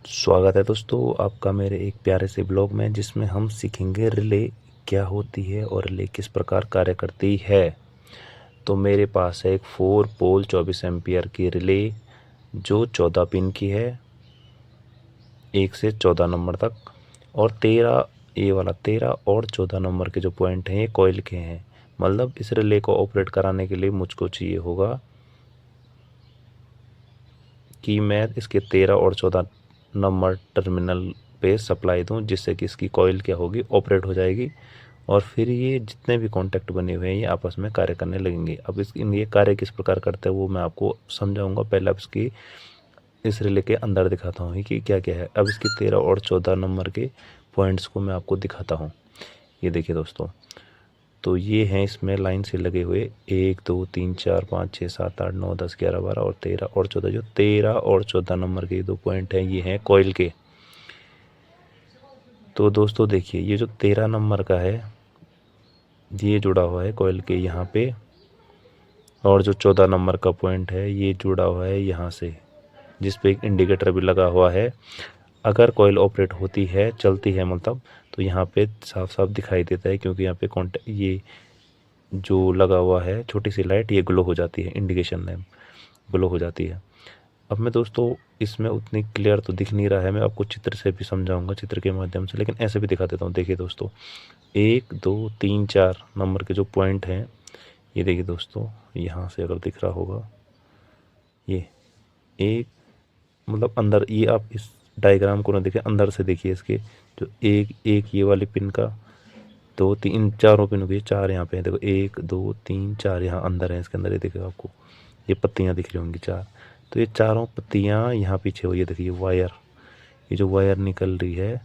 स्वागत है दोस्तों आपका मेरे एक प्यारे से ब्लॉग में, जिसमें हम सीखेंगे रिले क्या होती है और रिले किस प्रकार कार्य करती है। तो मेरे पास है एक 4 पोल 24 एम्पियर की रिले जो 14 पिन की है, 1 से 14 नंबर तक। और 13 ये वाला 13 और 14 नंबर के जो पॉइंट हैं ये कॉइल के हैं। मतलब इस रिले को ऑपरेट कराने के लिए मुझको चाहिए होगा कि मैं इसके 13 और 14 नंबर टर्मिनल पे सप्लाई दूं, जिससे कि इसकी कॉइल क्या होगी, ऑपरेट हो जाएगी। और फिर ये जितने भी कॉन्टैक्ट बने हुए हैं ये आपस में कार्य करने लगेंगे। अब ये कार्य किस प्रकार करते हैं वो मैं आपको समझाऊंगा। पहले अब इसकी इस रिले के अंदर दिखाता हूँ कि क्या क्या है। अब इसकी 13 और 14 नंबर के पॉइंट्स को मैं आपको दिखाता हूँ। ये देखिए दोस्तों, तो ये हैं इसमें लाइन से लगे हुए 1 2 3 4 5 6 7 8 9 10 11 12 और 13 और 14। जो 13 और 14 नंबर के 2 पॉइंट हैं ये हैं कॉइल के। तो दोस्तों देखिए, ये जो 13 नंबर का है ये जुड़ा हुआ है कॉइल के यहाँ पे, और जो 14 नंबर का पॉइंट है ये जुड़ा हुआ है यहाँ से, जिस पे एक इंडिकेटर भी लगा हुआ है। अगर कॉइल ऑपरेट होती है, चलती है मतलब, तो यहाँ पे साफ साफ दिखाई देता है, क्योंकि यहाँ पे कॉन्टैक्ट ये जो लगा हुआ है छोटी सी लाइट ये ग्लो हो जाती है, इंडिकेशन लैम्प ग्लो हो जाती है। अब मैं दोस्तों इसमें उतनी क्लियर तो दिख नहीं रहा है, मैं आपको चित्र से भी समझाऊंगा, चित्र के माध्यम से, लेकिन ऐसे भी दिखा देता हूँ। देखिए दोस्तों, 1 2 3 4 नंबर के जो पॉइंट हैं ये देखिए दोस्तों, यहाँ से अगर दिख रहा होगा ये एक, मतलब अंदर, ये आप इस डायग्राम को ना देखिए, अंदर से देखिए इसके। जो एक एक ये वाले पिन का, 2 3 चारों पिन के 4 यहाँ पे हैं। देखो 1 2 3 4 यहाँ अंदर है, इसके अंदर ये देखिए आपको ये पत्तियाँ दिख रही होंगी 4। तो ये चारों पत्तियाँ यहाँ पीछे हुई है, देखिए वायर, ये जो वायर निकल रही है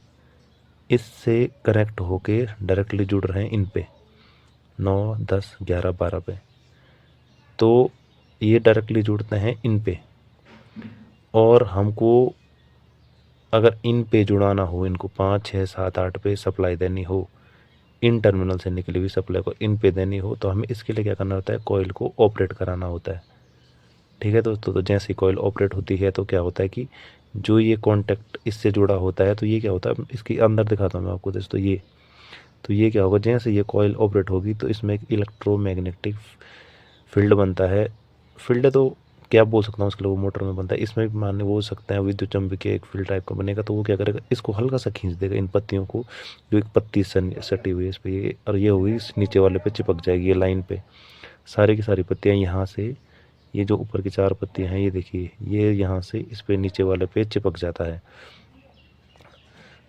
इससे कनेक्ट होके डायरेक्टली जुड़ रहे हैं इन पे 9 10 11 12 पे। तो ये डायरेक्टली जुड़ते हैं इन पे, और हमको अगर इन पे जुड़ाना हो, इनको 5 6 7 8 पे सप्लाई देनी हो, इन टर्मिनल से निकली हुई सप्लाई को इन पे देनी हो, तो हमें इसके लिए क्या करना होता है, कॉइल को ऑपरेट कराना होता है। ठीक है दोस्तों, तो जैसे ही कॉइल ऑपरेट होती है तो क्या होता है कि जो ये कॉन्टैक्ट इससे जुड़ा होता है, तो ये क्या होता है, इसके अंदर दिखाता हूँ मैं आपको दोस्तों। ये क्या होगा, जैसे ये कॉइल ऑपरेट होगी तो इसमें एक इलेक्ट्रोमैग्नेटिक फील्ड बनता है। फील्ड तो क्या बोल सकता हूँ, उसके लिए वो मोटर में बनता है, इसमें भी मानने वो हो सकता है विद्युत चुम्बकीय एक फील्ड टाइप का बनेगा। तो वो क्या करेगा, इसको हल्का सा खींच देगा, इन पत्तियों को, जो एक पत्ती सटी हुई है इस पर, ये और ये हुई इस नीचे वाले पे चिपक जाएगी, ये लाइन पे सारी की सारी पत्तियाँ यहाँ से, ये जो ऊपर की 4 पत्तियाँ हैं ये देखिए, ये यहाँ से इस पे नीचे वाले पे चिपक जाता है।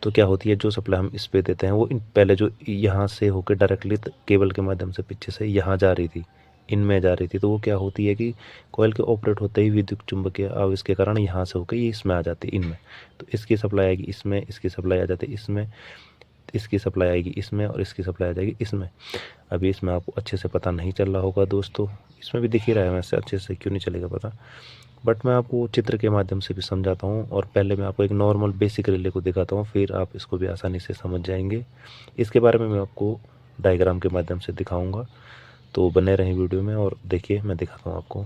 तो क्या होती है, जो सप्लाई हम इस पे देते हैं वो इन पहले जो यहाँ से होकर डायरेक्टली केबल के माध्यम से पीछे से यहाँ जा रही थी, इनमें जा रही थी, तो वो क्या होती है कि कॉइल के ऑपरेट होते ही विद्युत चुम्बकीय आवेश के कारण यहाँ से होकर ये इसमें आ जाती है, इनमें। तो इसकी सप्लाई आएगी इसमें, इसकी सप्लाई आ जाती है इसमें, इसकी सप्लाई आएगी इसमें, और इसकी सप्लाई आ जाएगी इसमें। अभी इसमें आपको अच्छे से पता नहीं चल रहा होगा दोस्तों, इसमें भी दिख ही रहा है, वैसे अच्छे से क्यों नहीं चलेगा पता, बट मैं आपको चित्र के माध्यम से भी समझाता हूँ। और पहले मैं आपको एक नॉर्मल बेसिक रिले को दिखाता हूँ, फिर आप इसको भी आसानी से समझ जाएंगे। इसके बारे में मैं आपको डायग्राम के माध्यम से दिखाऊंगा, तो बने रहें वीडियो में और देखिए मैं दिखाता हूँ आपको।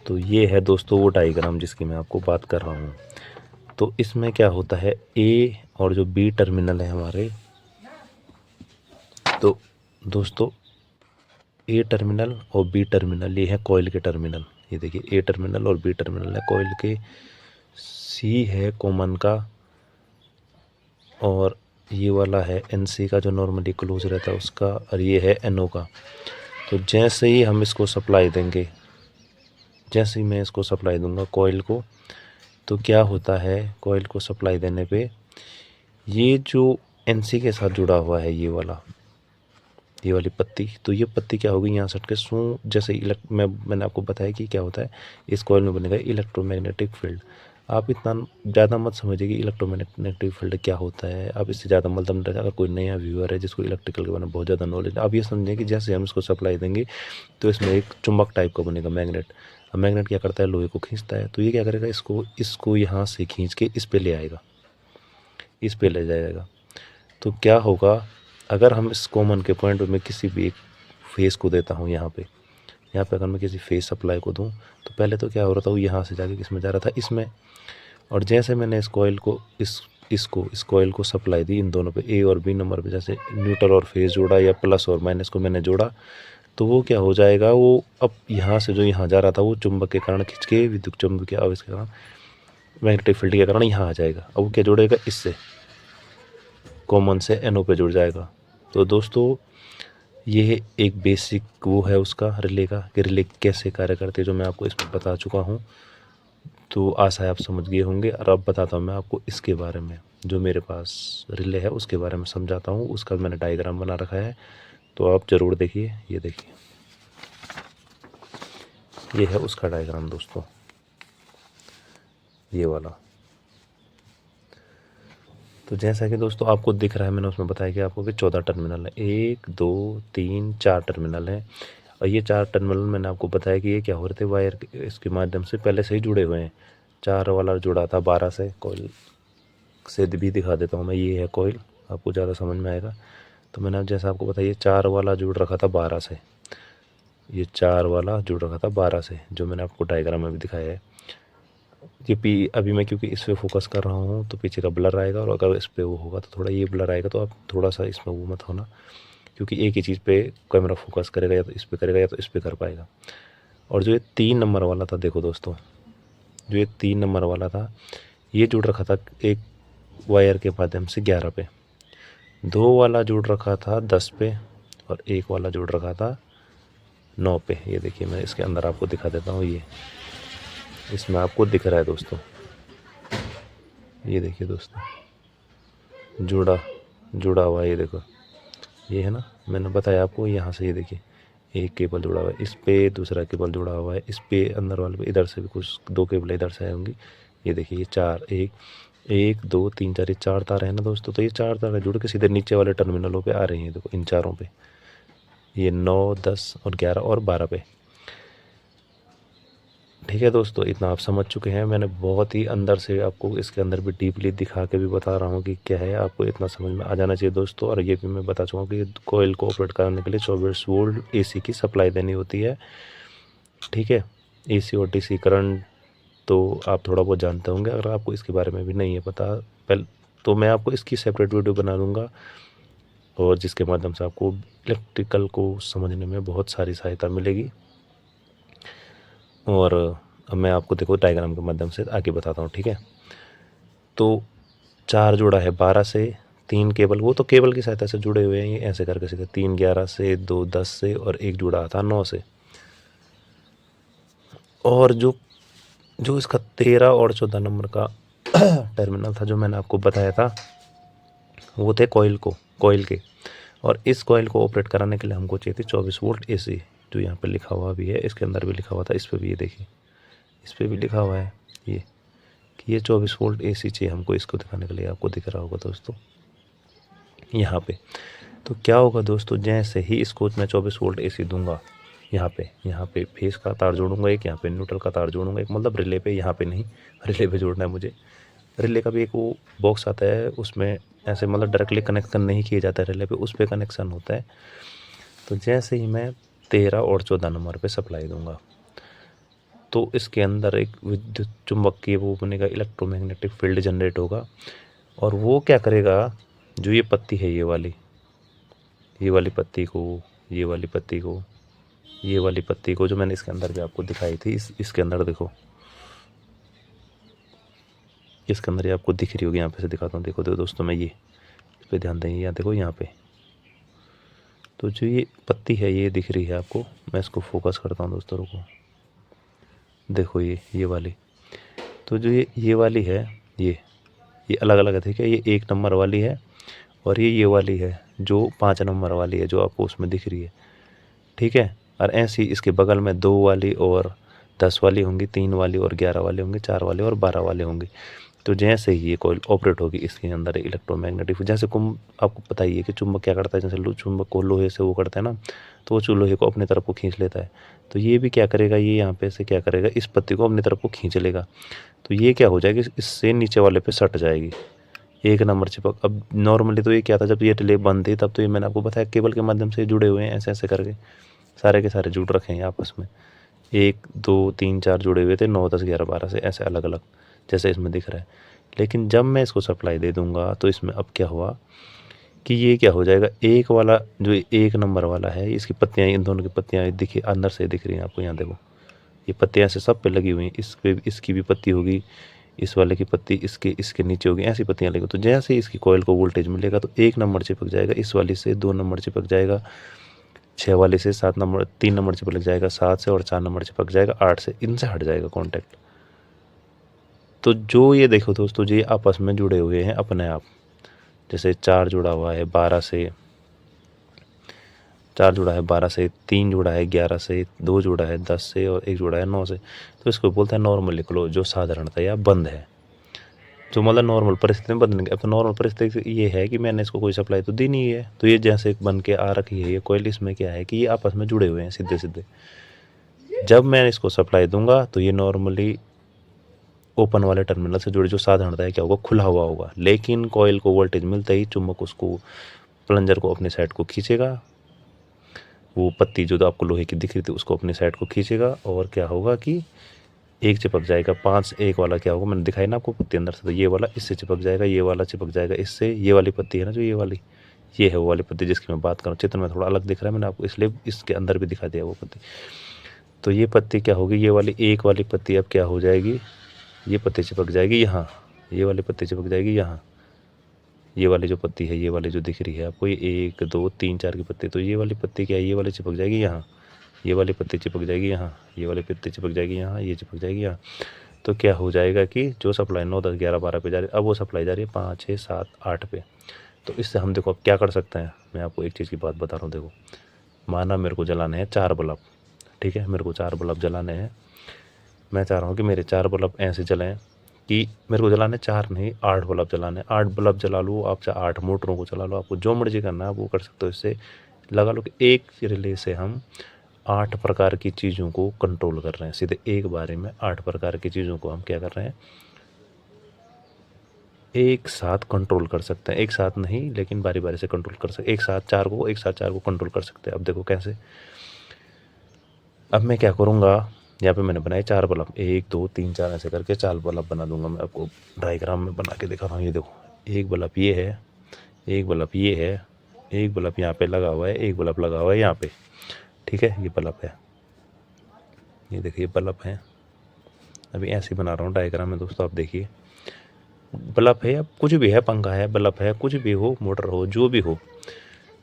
तो ये है दोस्तों वो डायग्राम जिसकी मैं आपको बात कर रहा हूँ। तो इसमें क्या होता है, ए और जो बी टर्मिनल है हमारे, तो दोस्तों ए टर्मिनल और बी टर्मिनल ये है कॉइल के टर्मिनल। ये देखिए ए टर्मिनल और बी टर्मिनल है कॉइल के। सी है कॉमन का, और ये वाला है एन सी का जो नॉर्मली क्लोज रहता है उसका, और ये है एन ओ का। तो जैसे ही हम इसको सप्लाई देंगे, जैसे ही मैं इसको सप्लाई दूंगा कॉइल को, तो क्या होता है, कॉइल को सप्लाई देने पे ये जो एन सी के साथ जुड़ा हुआ है ये वाली पत्ती, तो ये पत्ती क्या होगी, यहाँ सट के सू, जैसे मैंने आपको बताया कि क्या होता है, इस कॉइल में बनेगा इलेक्ट्रोमैग्नेटिक फील्ड। आप इतना ज़्यादा मत समझिए कि इलेक्ट्रोमैग्नेटिक फील्ड क्या होता है, आप इससे ज़्यादा मतलब, अगर कोई नया व्यूअर है जिसको इलेक्ट्रिकल के बारे में बहुत ज़्यादा नॉलेज, आप ये समझें कि जैसे हम इसको सप्लाई देंगे तो इसमें एक चुंबक टाइप का बनेगा मैग्नेट। अब मैग्नेट क्या करता है, लोहे को खींचता है, तो ये क्या करेगा, इसको इसको यहाँ से खींच के इस पे ले आएगा, इस पे ले जाएगा। तो क्या होगा, अगर हम इस कॉमन के पॉइंट में किसी भी एक फेस को देता हूँ यहाँ पे, यहाँ पे अगर मैं किसी फेस सप्लाई को दूँ तो पहले तो क्या हो रहा था, वो यहाँ से जाके किस में जा रहा था, इसमें। और जैसे मैंने इस कॉइल को इस कॉइल को सप्लाई दी इन दोनों पे, ए और बी नंबर पे, जैसे न्यूट्रल और फेस जोड़ा या प्लस और माइनस को मैंने जोड़ा, तो वो क्या हो जाएगा, वो अब यहाँ से जो यहाँ जा रहा था वो चुंबक के कारण खिंच के विद्युत चुंबकीय आवेश के कारण, मैग्नेटिक फील्ड के कारण यहाँ आ जाएगा। अब वो क्या जोड़ेगा, इससे कॉमन से एनओ पे जुड़ जाएगा। तो दोस्तों ये एक बेसिक वो है उसका रिले का, कि रिले कैसे कार्य करते हैं, जो मैं आपको इसमें बता चुका हूँ। तो आशा है आप समझ गए होंगे। और अब बताता हूँ मैं आपको इसके बारे में, जो मेरे पास रिले है उसके बारे में समझाता हूँ। उसका मैंने डायग्राम बना रखा है, तो आप ज़रूर देखिए। ये देखिए, ये है उसका डायग्राम दोस्तों, ये वाला। तो जैसा कि दोस्तों आपको दिख रहा है, मैंने उसमें बताया कि आपको कि 14 टर्मिनल है, 1 2 3 4 टर्मिनल है। और ये 4 टर्मिनल मैंने आपको बताया कि ये क्या हो रहे थे, वायर इसके माध्यम से पहले से ही जुड़े हुए हैं। 4 वाला जुड़ा था 12 से, कॉइल से भी दिखा देता हूँ मैं। ये है कॉइल, आपको ज़्यादा समझ में आएगा। तो मैंने अब जैसा आपको बताया, 4 वाला जुड़ रखा था 12 से, ये 4 वाला जुड़ रखा था 12 से, जो मैंने आपको डायग्राम में भी दिखाया है। ये अभी मैं क्योंकि इस पर फोकस कर रहा हूँ तो पीछे का ब्लर आएगा, और अगर इस पर वो होगा तो थोड़ा ये ब्लर आएगा, तो आप थोड़ा सा इसमें वो मत होना, क्योंकि एक ही चीज़ पे कैमरा फोकस करेगा, या तो इस पर करेगा या तो इस पर कर पाएगा। और जो ये 3 नंबर वाला था, देखो दोस्तों, जो ये 3 नंबर वाला था, ये जुड़ रखा था एक वायर के माध्यम से 11 पे, 2 वाला जुड़ रखा था 10 पे, और 1 वाला जुड़ रखा था 9 पे। ये देखिए, मैं इसके अंदर आपको दिखा देता हूँ। ये इसमें आपको दिख रहा है दोस्तों, ये देखिए दोस्तों, जुड़ा हुआ है, ये देखो, ये है ना, मैंने बताया आपको। यहाँ से ये देखिए, एक केबल जुड़ा हुआ है, इस पे दूसरा केबल जुड़ा हुआ है, इस पे अंदर वाले पे, इधर से भी कुछ 2 केबल इधर से आए होंगी। ये देखिए, ये 4, 1 2 3 4, ये 4 तार है ना दोस्तों। तो ये 4 तार जुड़ के सीधे नीचे वाले टर्मिनलों पे आ रही हैं, देखो इन चारों पे, ये 9 10 और 11 और 12 पे। ठीक है दोस्तों, इतना आप समझ चुके हैं। मैंने बहुत ही अंदर से आपको इसके अंदर भी डीपली दिखा के भी बता रहा हूँ कि क्या है, आपको इतना समझ में आ जाना चाहिए दोस्तों। और ये भी मैं बता चुका हूँ कि कोयल को ऑपरेट करने के लिए 24 वोल्ट एसी की सप्लाई देनी होती है। ठीक है, एसी और डीसी करंट तो आप थोड़ा बहुत जानते होंगे। अगर आपको इसके बारे में भी नहीं है पता, पहले तो मैं आपको इसकी सेपरेट वीडियो बना दूँगा, और जिसके माध्यम से आपको इलेक्ट्रिकल को समझने में बहुत सारी सहायता मिलेगी। और अब मैं आपको देखो डायग्राम के माध्यम से आगे बताता हूँ। ठीक है, तो 4 जुड़ा है 12 से, 3 केबल, वो तो केबल की सहायता से जुड़े हुए हैं, ये ऐसे करके सीधे 3 11 से, 2 10 से, और 1 जुड़ा था 9 से। और जो इसका 13 और 14 नंबर का टर्मिनल था, जो मैंने आपको बताया था, वो थे कॉइल के। और इस कॉइल को ऑपरेट कराने के लिए हमको चाहिए थी 24 वोल्ट एसी, जो यहाँ पे लिखा हुआ भी है, इसके अंदर भी लिखा हुआ था, इस पर भी ये देखिए, इस पर भी लिखा हुआ है ये, कि ये 24 वोल्ट एसी चाहिए हमको। इसको दिखाने के लिए आपको दिख रहा होगा दोस्तों यहाँ पे। तो क्या होगा दोस्तों, जैसे ही इसको मैं 24 वोल्ट एसी दूंगा, यहाँ पे फेस का तार जोड़ूंगा एक, यहाँ पे न्यूट्रल का तार जोड़ूंगा एक, मतलब रिले पे, यहाँ पे नहीं, रिले पे जोड़ना है मुझे। रिले का भी एक वो बॉक्स आता है, उसमें ऐसे मतलब डायरेक्टली कनेक्शन नहीं किया जाता है रिले पे, उस पर कनेक्शन होता है। तो जैसे ही मैं 13 और 14 नंबर पे सप्लाई दूंगा, तो इसके अंदर एक विद्युत चुंबकीय वो बनेगा, इलेक्ट्रोमैग्नेटिक फील्ड जनरेट होगा। और वो क्या करेगा, जो ये पत्ती है, ये वाली पत्ती को, ये वाली पत्ती को, ये वाली पत्ती को, जो मैंने इसके अंदर भी आपको दिखाई थी, इसके अंदर देखो, इसके अंदर ये आपको दिख रही होगी, यहाँ पे से दिखाता हूँ। देखो दोस्तों, मैं ये इस पर ध्यान देंगे, यहाँ देखो, यहाँ पे तो जो ये पत्ती है ये दिख रही है आपको। मैं इसको फोकस करता हूँ दोस्तों, रुको, देखो ये वाली, तो जो ये वाली है, ये अलग अलग है। ठीक है, ये 1 नंबर वाली है, और ये वाली है जो 5 नंबर वाली है, जो आपको उसमें दिख रही है। ठीक है, और ऐसी इसके बगल में 2 वाली और 10 वाली होंगी, 3 वाली और 11 वाली होंगी, 4 वाले और 12 वाले होंगे। तो जैसे ही ये कॉइल ऑपरेट होगी, इसके अंदर इलेक्ट्रोमैग्नेटिक, जैसे आपको पता ही है कि चुंबक क्या करता है, जैसे चुंबक को लोहे से वो करता है ना, तो वो लोहे को अपनी तरफ को खींच लेता है। तो ये भी क्या करेगा, ये यहाँ पे से क्या करेगा, इस पत्ती को अपनी तरफ को खींच लेगा। तो ये क्या हो जाएगी, इससे नीचे वाले पे सट जाएगी, 1 नंबर चिपक। अब नॉर्मली तो ये क्या था, जब ये रिले बंद थी तब तो ये मैंने आपको बताया केबल के माध्यम से जुड़े हुए हैं, ऐसे ऐसे करके। सारे के सारे जुड़ रखे हैं आपस में, 1 2 3 4 जुड़े हुए थे, 9 10 11 12 से ऐसे अलग अलग, जैसे इसमें दिख रहा है। लेकिन जब मैं इसको सप्लाई दे दूंगा तो इसमें अब क्या हुआ कि ये क्या हो जाएगा, एक वाला जो 1 नंबर वाला है, इसकी पत्तियाँ, इन दोनों की पत्तियाँ दिखी अंदर से दिख रही हैं आपको, यहाँ देखो ये पत्तियाँ से सब पे लगी हुई हैं, इस पे इसकी भी पत्ती होगी, इस वाले की पत्ती इसके नीचे होगी, ऐसी पत्तियाँ लगी। तो जैसे ही इसकी कॉइल को वोल्टेज मिलेगा तो 1 नंबर चिपक जाएगा, इस वाली से 2 नंबर चिपक जाएगा, 6 वाले से 7 नंबर, 3 नंबर चिपक जाएगा 7 से, और 4 नंबर चिपक जाएगा 8 से, इनसे हट जाएगा कॉन्टैक्ट। तो जो ये देखो दोस्तों, ये आपस में जुड़े हुए हैं अपने आप। जैसे 4 जुड़ा हुआ है 12 से, 4 जुड़ा है 12 से, 3 जुड़ा है 11 से, 2 जुड़ा है 10 से, और 1 जुड़ा है 9 से। तो इसको बोलते हैं नॉर्मल फ्लो, जो साधारणतः या बंद है, जो मतलब नॉर्मल परिस्थिति में बंद नहीं। अब तो नॉर्मल परिस्थिति ये है कि मैंने इसको कोई सप्लाई तो दी नहीं है, तो ये जैसे बन के आ रखी है ये कोयल, इसमें क्या है कि ये आपस में जुड़े हुए हैं सीधे सीधे। जब मैं इसको सप्लाई दूंगा तो ये नॉर्मली ओपन वाले टर्मिनल से जुड़े, जो साधारणतः है क्या होगा, खुला हुआ होगा। लेकिन कॉइल को वोल्टेज मिलते ही चुंबक उसको, प्लंजर को अपने साइड को खींचेगा, वो पत्ती जो आपको लोहे की दिख रही थी उसको अपनी साइड को खींचेगा, और क्या होगा कि एक चिपक जाएगा 5, एक वाला क्या होगा, मैंने दिखाई ना आपको पत्ती अंदर से, तो ये वाला इससे चिपक जाएगा, ये वाला चिपक जाएगा इससे, ये वाली पत्ती है ना जो ये वाली, ये है वो वाली पत्ती जिसकी मैं बात करूँ। चित्र में थोड़ा अलग दिख रहा है, मैंने आपको इसलिए इसके अंदर भी दिखा दिया वो पत्ती। तो ये पत्ती क्या होगी, ये वाली एक वाली पत्ती अब क्या हो जाएगी, ये पत्ती चिपक जाएगी यहाँ, ये वाली पत्ती चिपक जाएगी यहाँ, ये वाली जो पत्ती है, ये वाली जो दिख रही है आपको, ये 1 2 3 4 की पत्ती, तो ये वाली पत्ती क्या है, ये वाली चिपक जाएगी यहाँ, ये वाली पत्ती चिपक जाएगी यहाँ, ये वाली पत्ती चिपक जाएगी यहाँ, ये चिपक जाएगी यहाँ। तो क्या हो जाएगा कि जो सप्लाई 9 10 11 12 पे जा रही है, अब वो सप्लाई जा रही है 5 6 7 8 पे। तो इससे हम देखो अब क्या कर सकते हैं, मैं आपको एक चीज़ की बात बता रहा हूँ। देखो, माना मेरे को जलाने हैं 4 बल्ब, ठीक है, मेरे को 4 बल्ब जलाने हैं। मैं चाह रहा हूँ कि मेरे 4 बल्ब ऐसे जलें कि मेरे को जलाने 4 नहीं 8 बल्ब जलाने, 8 बल्ब जला लो आप, चाहे 8 मोटरों को चला लो, आपको जो मर्जी करना है वो कर सकते हो। इससे लगा लो कि एक रिले से हम 8 प्रकार की चीज़ों को कंट्रोल कर रहे हैं, सीधे एक बारे में 8 प्रकार की चीज़ों को हम क्या कर रहे हैं, एक साथ कंट्रोल कर सकते हैं। एक साथ नहीं, लेकिन बारी बारी से कंट्रोल कर सकते, एक साथ चार को कंट्रोल कर सकते हैं। अब देखो कैसे, अब मैं क्या करूँगा, यहाँ पे मैंने बनाए 4 बल्ब, 1 2 3 4 ऐसे करके 4 बल्ब बना दूंगा। मैं आपको डायग्राम में बना के दिखा रहा हूँ। ये देखो, एक बल्ब ये है, एक बल्ब ये है, एक बल्ब यहाँ पे लगा हुआ है, एक बल्ब लगा हुआ है यहाँ पे, ठीक है, ये बल्ब है, ये देखिए बल्ब है। अभी ऐसे बना रहा हूँ डायग्राम में दोस्तों, आप देखिए बल्ब है या कुछ भी है, पंखा है, बल्ब है, कुछ भी हो, मोटर हो, जो भी हो।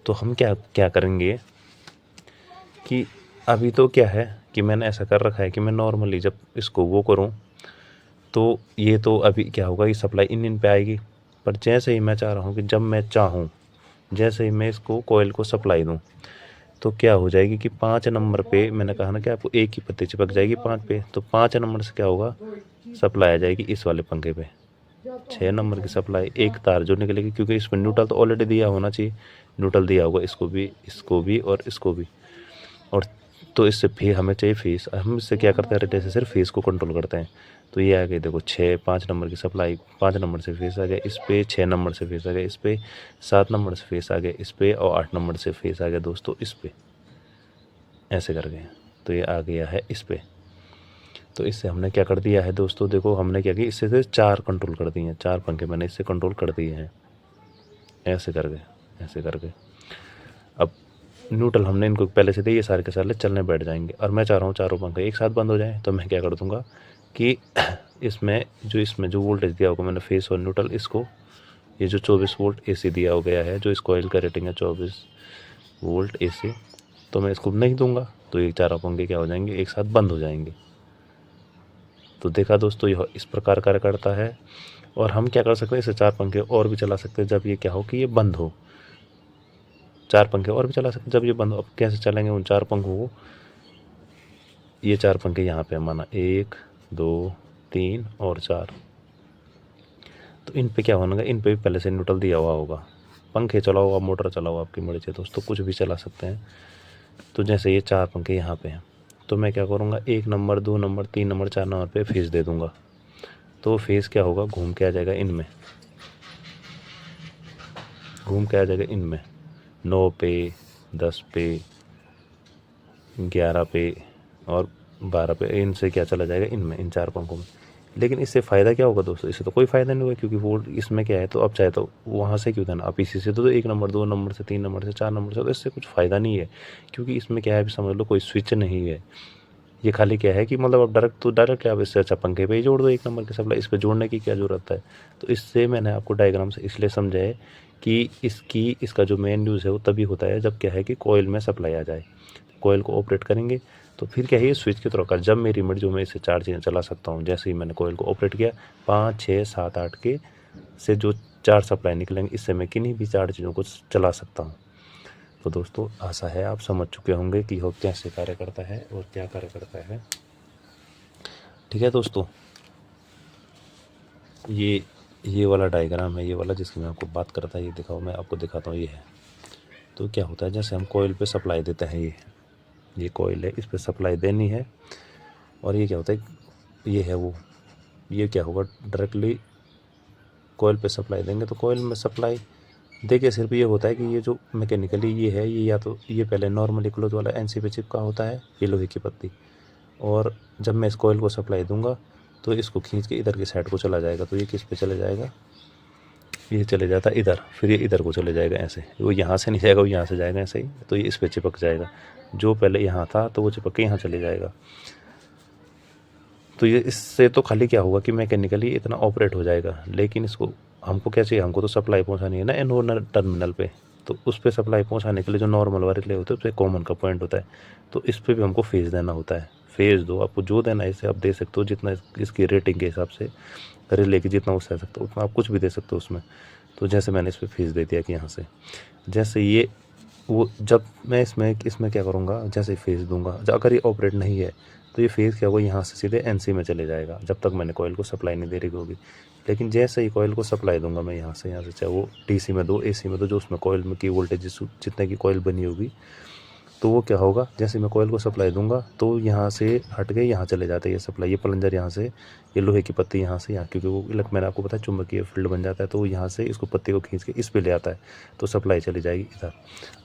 तो हम क्या क्या करेंगे कि अभी तो क्या है कि मैंने ऐसा कर रखा है कि मैं नॉर्मली जब इसको वो करूँ तो ये तो अभी क्या होगा कि सप्लाई इन पे आएगी। पर जैसे ही मैं चाह रहा हूँ कि जब मैं चाहूँ, जैसे ही मैं इसको कोयल को सप्लाई दूँ, तो क्या हो जाएगी कि 5 नंबर पे मैंने कहा ना कि आपको एक ही पत्ती चिपक जाएगी 5 पे, तो 5 नंबर से क्या होगा, सप्लाई आ जाएगी इस वाले पंखे पे। 6 नंबर की सप्लाई एक तार जो निकलेगी, क्योंकि इसमें न्यूट्रल तो ऑलरेडी दिया होना चाहिए, न्यूट्रल दिया होगा इसको भी और इसको भी। और तो इससे फिर हमें चाहिए फेस, हम इससे क्या करते हैं, रिले से सिर्फ फेस को कंट्रोल करते हैं। तो ये आ गई देखो 5 नंबर की सप्लाई, 5 नंबर से फेस आ गया इस पे, 6 नंबर से फेस आ गया इस पे, 7 नंबर से फेस आ गया इस पे, और 8 नंबर से फेस आ गया दोस्तों इस पे, ऐसे कर गए। तो ये आ गया है इस पे। तो इससे हमने क्या कर दिया है दोस्तों, देखो हमने क्या किया, इससे से 4 कंट्रोल कर दिए हैं, 4 पंखे मैंने इससे कंट्रोल कर दिए हैं, ऐसे कर गए, ऐसे कर गए। अब न्यूट्रल हमने इनको पहले से दिए, ये सारे के सारे चलने बैठ जाएंगे। और मैं चाह रहा हूँ चारों पंखे एक साथ बंद हो जाएं, तो मैं क्या कर दूंगा कि इसमें जो वोल्टेज दिया होगा मैंने फेस और न्यूट्रल, इसको ये जो 24 वोल्ट AC दिया हो गया है, जो इस कॉइल का रेटिंग है 24 वोल्ट AC, तो मैं इसको नहीं दूंगा, तो ये चारों पंखे क्या हो जाएंगे, एक साथ बंद हो जाएंगे। तो देखा दोस्तों, यह इस प्रकार कार्य करता है। और हम क्या कर सकते हैं, इसे 4 पंखे और भी चला सकते हैं जब ये क्या हो कि ये बंद हो, 4 पंखे और भी चला सकते हैं जब ये बंद हो। अब कैसे चलेंगे उन 4 पंखों को, ये 4 पंखे यहाँ पे माना 1 2 3 और 4, तो इन पे क्या होगा, इन पे भी पहले से न्यूट्रल दिया हुआ होगा। पंखे चलाओ आप, मोटर चलाओ, आपकी मर्जी है दोस्तों, कुछ भी चला सकते हैं। तो जैसे ये 4 पंखे यहाँ पे हैं, तो मैं क्या करूँगा, 1 नंबर 2 नंबर 3 नंबर 4 नंबर पे फेस दे दूँगा। तो फेस क्या होगा, घूम के आ जाएगा इनमें, घूम के आ जाएगा इनमें, 9 पे 10 पे 11 पे और 12 पे, इनसे क्या चला जाएगा, इनमें, इन 4 पंखों में। लेकिन इससे फ़ायदा क्या होगा दोस्तों, इससे तो कोई फ़ायदा नहीं होगा, क्योंकि वोल्ट इसमें क्या है, तो अब चाहे तो वहाँ से क्यों देना, आप इसी से तो 1 नंबर, 2 नंबर से, 3 नंबर से, 4 नंबर से, तो इससे कुछ फ़ायदा नहीं है। क्योंकि इसमें क्या है, अभी समझ लो कोई स्विच नहीं है, ये खाली क्या है कि मतलब आप डायरेक्ट आप इससे अच्छा पंखे पे ही जोड़ दो 1 नंबर की सप्लाई, इस पे जोड़ने की क्या ज़रूरत है। तो इससे मैंने आपको डायग्राम से इसलिए समझा है कि इसका जो मेन यूज़ है वो तभी होता है जब क्या है कि कॉइल में सप्लाई आ जाए। कॉइल को ऑपरेट करेंगे तो फिर क्या है, ये स्विच के थ्रू का जब मेरी मर्जी मैं इसे 4 चीज़ें चला सकता हूँ। जैसे ही मैंने कॉइल को ऑपरेट किया, 5, 6, 7, 8 के से जो 4 सप्लाई निकलेंगे, इससे मैं किन्हीं भी 4 चीज़ों को चला सकता हूँ। तो दोस्तों आशा है आप समझ चुके होंगे कि यह कैसे कार्य करता है और क्या कार्य करता है। ठीक है दोस्तों, ये वाला डायग्राम है, ये वाला जिसकी मैं आपको बात कर रहा था, ये दिखाओ, मैं आपको दिखाता हूँ। ये है, तो क्या होता है, जैसे हम कॉइल पे सप्लाई देते हैं, ये कॉइल है, इस पे सप्लाई देनी है, और ये क्या होता है, ये है वो, ये क्या होगा, डायरेक्टली कॉइल पे सप्लाई देंगे तो कॉइल में सप्लाई देखिए सिर्फ ये होता है कि ये जो मैकेनिकली ये है, ये या तो ये पहले नॉर्मली क्लोज वाला एनसी पे चिपका होता है, ये लोहे की पत्ती, और जब मैं इस कॉइल को सप्लाई दूंगा तो इसको खींच के इधर की साइड को चला जाएगा। तो ये किस पे चला जाएगा, ये चले जाता है इधर, फिर ये इधर को चले जाएगा ऐसे, वो यहाँ से नहीं जाएगा, वो यहाँ से जाएगा ऐसे ही, तो ये इस पे चिपक जाएगा। जो पहले यहाँ था तो वो चिपक के यहाँ चले जाएगा। तो ये इससे तो खाली क्या होगा कि मैकेनिकली इतना ऑपरेट हो जाएगा, लेकिन इसको हमको क्या चाहिए, हमको तो सप्लाई पहुंचानी है ना एनोड टर्मिनल पे। तो उस पर सप्लाई पहुंचाने के लिए जो नॉर्मल वाले रिले होते हैं, उस पर कॉमन का पॉइंट होता है, तो इस पर भी हमको फेज देना होता है। फेज दो, आपको जो देना है इसे आप दे सकते हो, जितना इसकी रेटिंग के हिसाब से रिले की जितना उससे सकते हो उतना आप कुछ भी दे सकते हो उसमें। तो जैसे मैंने इस पर फेज दे दिया कि यहाँ से, जैसे ये वो जब मैं इसमें क्या करूँगा, जैसे फेज दूंगा, अगर ये ऑपरेट नहीं है तो ये फेज़ क्या होगा, यहाँ से सीधे एनसी में चले जाएगा जब तक मैंने कॉइल को सप्लाई नहीं दे रही होगी। लेकिन जैसे ही कॉइल को सप्लाई दूंगा मैं यहाँ से चाहे वो डीसी में दो, एसी में दो, जो उसमें कॉइल में की वोल्टेज जितने की कॉइल बनी होगी, तो वो क्या होगा, जैसे मैं कॉइल को सप्लाई दूंगा तो यहाँ से हट के यहाँ चले जाते हैं ये सप्लाई, ये प्लंजर यहाँ से, ये लोहे की पत्ती यहाँ से यहाँ, क्योंकि वो मैंने आपको पता है चुंबकीय फील्ड बन जाता है, तो यहाँ से इसको पत्ती को खींच के इस पे ले आता है, तो सप्लाई चली जाएगी इधर।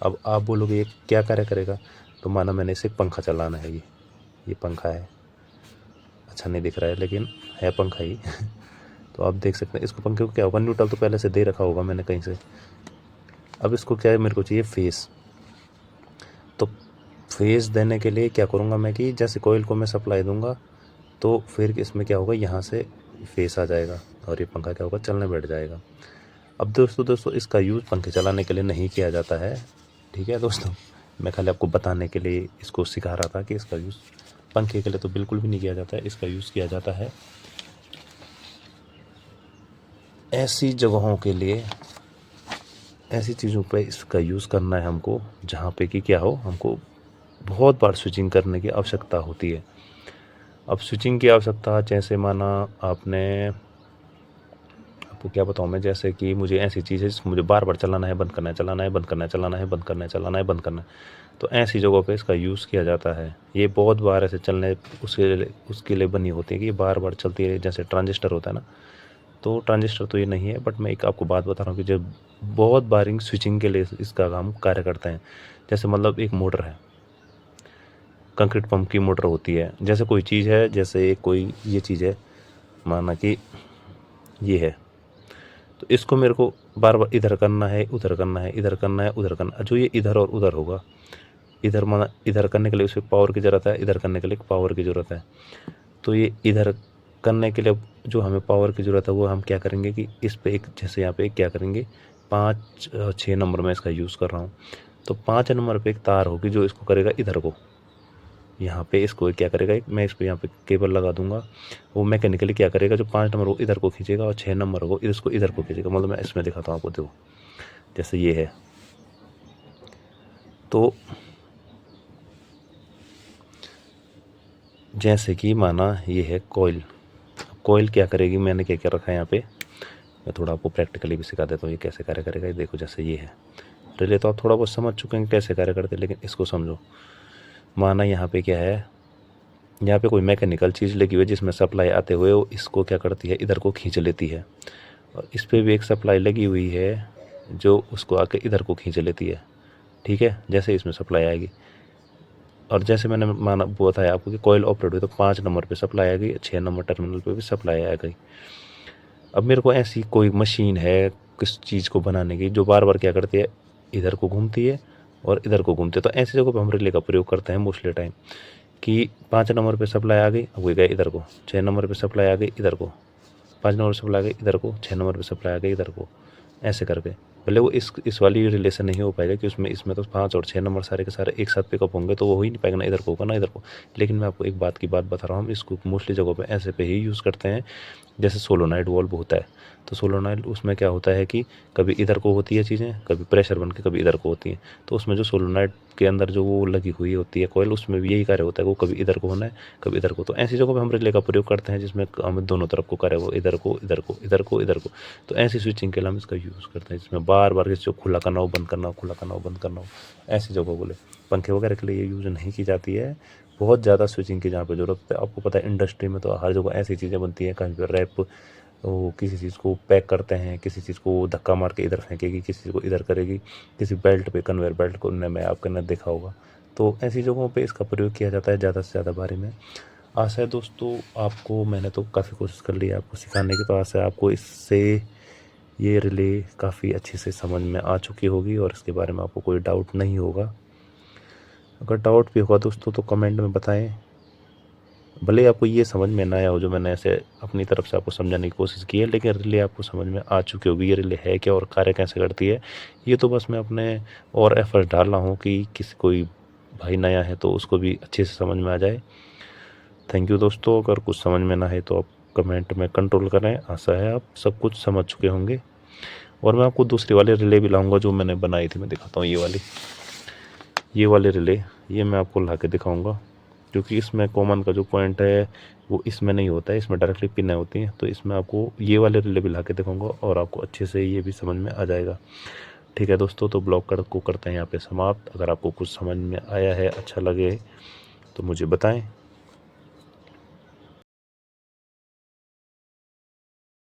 अब आप बोलोगे ये क्या कार्य करेगा, तो माना मैंने इसे पंखा चलाना है, ये पंखा है, अच्छा नहीं दिख रहा है लेकिन है पंखा ही तो आप देख सकते हैं इसको, पंखे को क्या होगा, न्यूट्रल तो पहले से दे रखा होगा मैंने कहीं से। अब इसको क्या है, मेरे को चाहिए फेस, तो फेस देने के लिए क्या करूँगा मैं कि जैसे कॉइल को मैं सप्लाई दूंगा तो फिर इसमें क्या होगा, यहाँ से फेस आ जाएगा और ये पंखा क्या होगा, चलने बैठ जाएगा। अब दोस्तों इसका यूज़ पंखे चलाने के लिए नहीं किया जाता है, ठीक है दोस्तों, मैं खाली आपको बताने के लिए इसको सिखा रहा था कि इसका यूज़ पंखे के लिए तो बिल्कुल भी नहीं किया जाता है। इसका यूज़ किया जाता है ऐसी जगहों के लिए, ऐसी चीज़ों पे इसका यूज़ करना है हमको जहाँ पे कि क्या हो, हमको बहुत बार स्विचिंग करने की आवश्यकता होती है। अब स्विचिंग की आवश्यकता जैसे माना आपने, आपको क्या बताऊँ मैं, जैसे कि मुझे ऐसी चीज़ है जिसको मुझे बार बार चलाना है, बंद करना है, चलाना है, बंद करना है, चलाना है, बंद करना है, चलाना है, बंद करना है, तो ऐसी जगहों पे इसका यूज़ किया जाता है। ये बहुत बार ऐसे चलने उसके लिए बनी होती है कि ये बार बार चलती है, जैसे ट्रांजिस्टर होता है ना, तो ट्रांजिस्टर तो ये नहीं है, बट मैं एक आपको बात बता रहा हूँ कि जब बहुत बार स्विचिंग के लिए इसका काम कार्य करते हैं। जैसे मतलब एक मोटर है, कंक्रीट पंप की मोटर होती है, जैसे कोई चीज़ है, जैसे कोई ये चीज़ है, माना कि ये है, तो इसको मेरे को बार बार इधर करना है, उधर करना है, इधर करना है, उधर करना है, जो ये इधर और उधर होगा, इधर माना इधर करने के लिए उसमें पावर की ज़रूरत है, इधर करने के लिए पावर की ज़रूरत है। तो ये इधर करने के लिए जो हमें पावर की ज़रूरत है वो हम क्या करेंगे कि इस पे एक, जैसे यहाँ पे क्या करेंगे, 5, 6 नंबर में इसका यूज़ कर रहा हूँ, तो 5 नंबर पे एक तार होगी जो इसको करेगा इधर को, यहाँ पे इसको क्या करेगा, एक मैं इस पर यहाँ पे केबल लगा दूंगा, वो मैकेनिकली क्या करेगा, जो 5 नंबर वो इधर को खींचेगा और 6 नंबर वो इसको इधर को खींचेगा। मतलब मैं इसमें दिखाता हूँ आपको, देखो जैसे ये है, तो जैसे कि माना ये है कॉइल, कॉइल क्या करेगी, मैंने क्या क्या रखा है यहाँ पे, मैं थोड़ा आपको प्रैक्टिकली भी सिखा देता हूँ ये कैसे कार्य करेगा। ये देखो जैसे ये है रिले, तो आप थोड़ा बहुत समझ चुके हैं कैसे कार्य करते हैं, लेकिन इसको समझो। माना यहाँ पे क्या है, यहाँ पे कोई मैकेनिकल चीज़ लगी हुई है जिसमें सप्लाई आते हुए वो इसको क्या करती है, इधर को खींच लेती है, और इस पर भी एक सप्लाई लगी हुई है जो उसको आके इधर को खींच लेती है, ठीक है। जैसे इसमें सप्लाई आएगी, और जैसे मैंने माना बताया आपको कि कॉइल ऑपरेट हुई तो 5 नंबर पे सप्लाई आ गई, 6 नंबर टर्मिनल पे भी सप्लाई आ गई। अब मेरे को ऐसी कोई मशीन है किस चीज़ को बनाने की जो बार बार क्या करती है, इधर को घूमती है और इधर को घूमती है। तो ऐसी जगह पर हम रिले का प्रयोग करते हैं मोस्टली टाइम कि 5 नंबर पे सप्लाई आ गई, अब वो गए इधर को, 6 नंबर पे सप्लाई आ गई इधर को, 5 नंबर पे सप्लाई आ गई इधर को, 6 नंबर पे सप्लाई आ गई इधर को, ऐसे करके। भले वो इस वाली रिलेशन नहीं हो पाएगा कि इसमें तो 5 और 6 नंबर सारे के सारे एक साथ पिकअप होंगे, तो वो हो ही नहीं पाएगा, ना इधर को होगा ना इधर को। लेकिन मैं आपको एक बात की बात बता रहा हूँ, हम इसको मोस्टली जगहों पे ऐसे पे ही यूज़ करते हैं। जैसे सोलोनाइड वॉल्व होता है, तो सोलोनाइड उसमें क्या होता है कि कभी इधर को होती है चीज़ें, कभी प्रेशर बन के कभी इधर को होती हैं। तो उसमें जो सोलोनाइड के अंदर जो वो लगी हुई होती है कॉइल, उसमें भी यही कार्य होता है, वो कभी इधर को होना है कभी इधर को। तो ऐसी जगहों पे हम रिले का प्रयोग करते हैं जिसमें हमें दोनों तरफ को कार्य, वो इधर को इधर को इधर को इधर को। तो ऐसी स्विचिंग के लिए हम इसका यूज़ करते हैं जिसमें बार बार किसी को खुला करना हो, बंद करना हो, खुला करना हो, बंद करना हो। ऐसी जगहों बोले पंखे वगैरह के लिए ये यूज़ नहीं की जाती है। बहुत ज़्यादा स्विचिंग की जहाँ पे ज़रूरत है, आपको पता है इंडस्ट्री में तो हर जगह ऐसी चीज़ें बनती हैं, कहीं पर रैप वो किसी चीज़ को पैक करते हैं, किसी चीज़ को धक्का मार के इधर फेंकेगी, किसी चीज़ को इधर करेगी, किसी बेल्ट पे कन्वेयर बेल्ट को में आपने ने देखा होगा। तो ऐसी जगहों पे इसका प्रयोग किया जाता है ज़्यादा से ज़्यादा बारे में। आशा है दोस्तों आपको, मैंने तो काफ़ी कोशिश कर ली है आपको सिखाने की, तो आशा है आपको इससे ये रिले काफ़ी अच्छे से समझ में आ चुकी होगी और इसके बारे में आपको कोई डाउट नहीं होगा। अगर डाउट भी होगा दोस्तों तो कमेंट में बताएं। भले आपको ये समझ में ना आया हो जो मैंने ऐसे अपनी तरफ से आपको समझाने की कोशिश की है, लेकिन रिले आपको समझ में आ चुकी होगी ये रिले है क्या और कार्य कैसे करती है। ये तो बस मैं अपने और एफर्ट डाल रहा हूँ कि किसी कोई भाई नया है तो उसको भी अच्छे से समझ में आ जाए। थैंक यू दोस्तों। अगर कुछ समझ में ना है तो आप कमेंट में कंट्रोल करें। आशा है आप सब कुछ समझ चुके होंगे। और मैं आपको दूसरी वाली रिले भी लाऊंगा जो मैंने बनाई थी, मैं दिखाता हूँ। ये वाली रिले ये मैं आपको ला के दिखाऊँगा, क्योंकि इसमें कॉमन का जो पॉइंट है वो इसमें नहीं होता है, इसमें डायरेक्टली पिनें होती हैं। तो इसमें आपको ये वाले रिले भी ला के दिखाऊंगा और आपको अच्छे से ये भी समझ में आ जाएगा। ठीक है दोस्तों, तो ब्लॉग को करते हैं यहाँ पे समाप्त। अगर आपको कुछ समझ में आया है, अच्छा लगे तो मुझे बताएं।